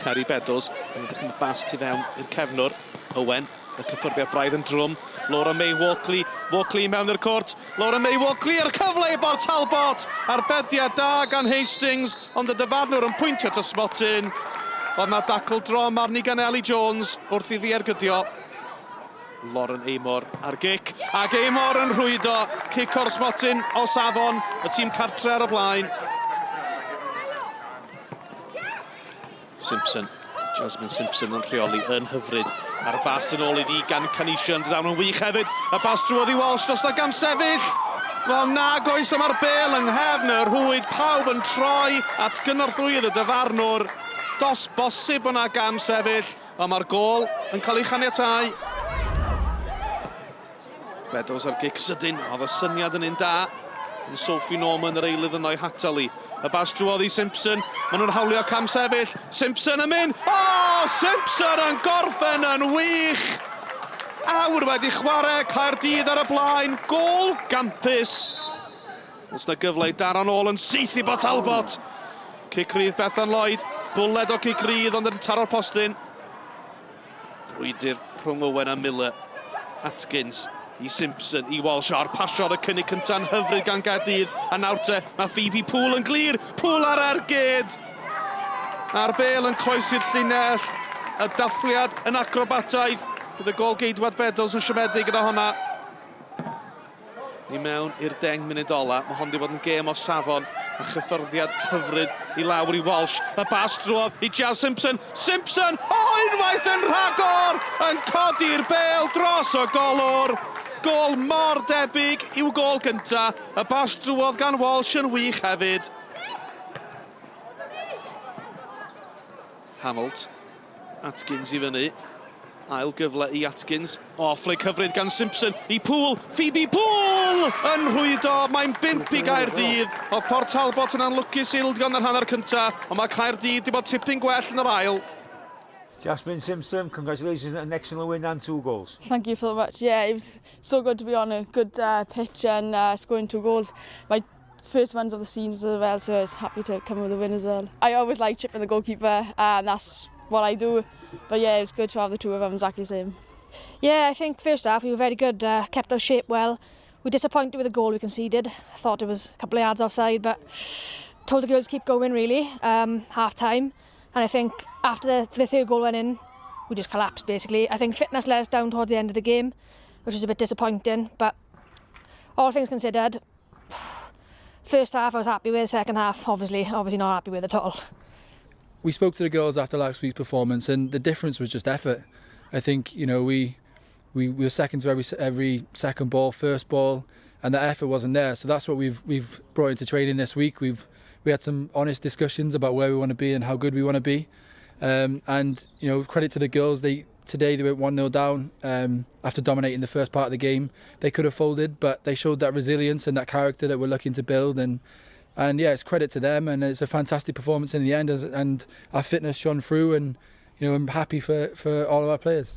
Terry Beddoes yn edrych yn bast i fewn i'r cefnwr. Owen, y cyffurfiad braidd yn drwm. Laura May Walkley, Walkley mewn i'r cwrt. Laura May Walkley, yr cyfle i bar Talbot. Arbediad da gan Hastings, ond y dyfarnwr yn pwyntio at ysmotyn. Oedd na dacl drom arni gan Ellie Jones wrth i ddiargydio. Lauren Amor ar gic, ac Amor yn rhwydo. Cic o'r smotyn o safon, y tîm cartre ar y blaen. Simpson, Jasmine Simpson yn rheoli yn hyfryd. A'r bas yn ôl i ni gan Canisian, dawn yn wych hefyd. Y bas drwodd i Walsh, dos na gam sefyll. Wel, nag oes am ar bel yng nghefn y rhwyd, pawb yn troi at gynorthwyydd y dyfarnwr. Dos bosib o'na gam sefyll, ond mae'r gôl yn cael ei chaniatáu. Beddoes ar gic sydyn, oedd y syniad yn un da. Sophie Norman yr eilydd yn o'i hatali. Y bas drwodd i Simpson, maen nhw'n hawlio cam sefyll. Simpson yn mynd, Simpson yn gorffen yn wych! Awr wedi chwarae, Caerdydd ar y blaen, gôl gampus. Os na gyfle i daro'n ôl yn syth i bot Talbot. Cic rydd Bethan Lloyd, bwled o cic rydd ond yn taro'r postyn. Brwydyr rhwng Owen a Miller. Atkins i Simpson, i Walsh ar pasio ar y cynnig cynta'n hyfryd gan Caerdydd. A nawr te, mae Phoebe Poole yn glir, Poole ar ergyd. A'r bel yn croesi'r llinell, y dathliad yn acrobataidd. Bydd y gol geidwad Beddoes yn siomedig gyda honna. Ni mewn i'r 10 munud ola, mae hon wedi bod yn gêm o safon. A chyffyrddiad hyfryd i lawr i Walsh. Y bas drwodd i Jazz Simpson. Simpson, unwaith yn rhagor! Yn codi'r bel dros o golwr. Gol mor debyg i'w gol gynta. Y bas drwodd gan Walsh yn wych hefyd. Hamilton. Atkins i fyny. Ail gyfle i Atkins. Flic hyfryd gan Simpson i Poole. Phoebe Poole yn rhwydo. Mae'n 5 i Caerdydd. Oedd Port Talbot yn anlwcus ildion ar hanner cynta, ond mae Caerdydd wedi bod tipyn gwell yn yr ail. Jasmine Simpson, congratulations on an excellent win and 2 goals. Thank you so much. Yeah, it was so good to be on a good pitch and scoring 2 goals. My first ones of the season as well, so I was happy to come with a win as well. I always like chipping the goalkeeper, and that's what I do. But yeah, it was good to have the two of them exactly the same. Yeah, I think first half we were very good, kept our shape well. We were disappointed with the goal we conceded. I thought it was a couple of yards offside, but told the girls to keep going really, half time. And I think after the third goal went in, we just collapsed basically. I think fitness let us down towards the end of the game, which was a bit disappointing, but all things considered, first half I was happy with, second half obviously not happy with at all. We spoke to the girls after last week's performance, and the difference was just effort. I think, you know, we were second to every second ball, first ball, and the effort wasn't there. So that's what we've brought into training this week. We had some honest discussions about where we want to be and how good we want to be. And you know, credit to the girls. Today they went 1-0 down after dominating the first part of the game. They could have folded, but they showed that resilience and that character that we're looking to build. And yeah, it's credit to them, and it's a fantastic performance in the end. And our fitness shone through, and you know, I'm happy for all of our players.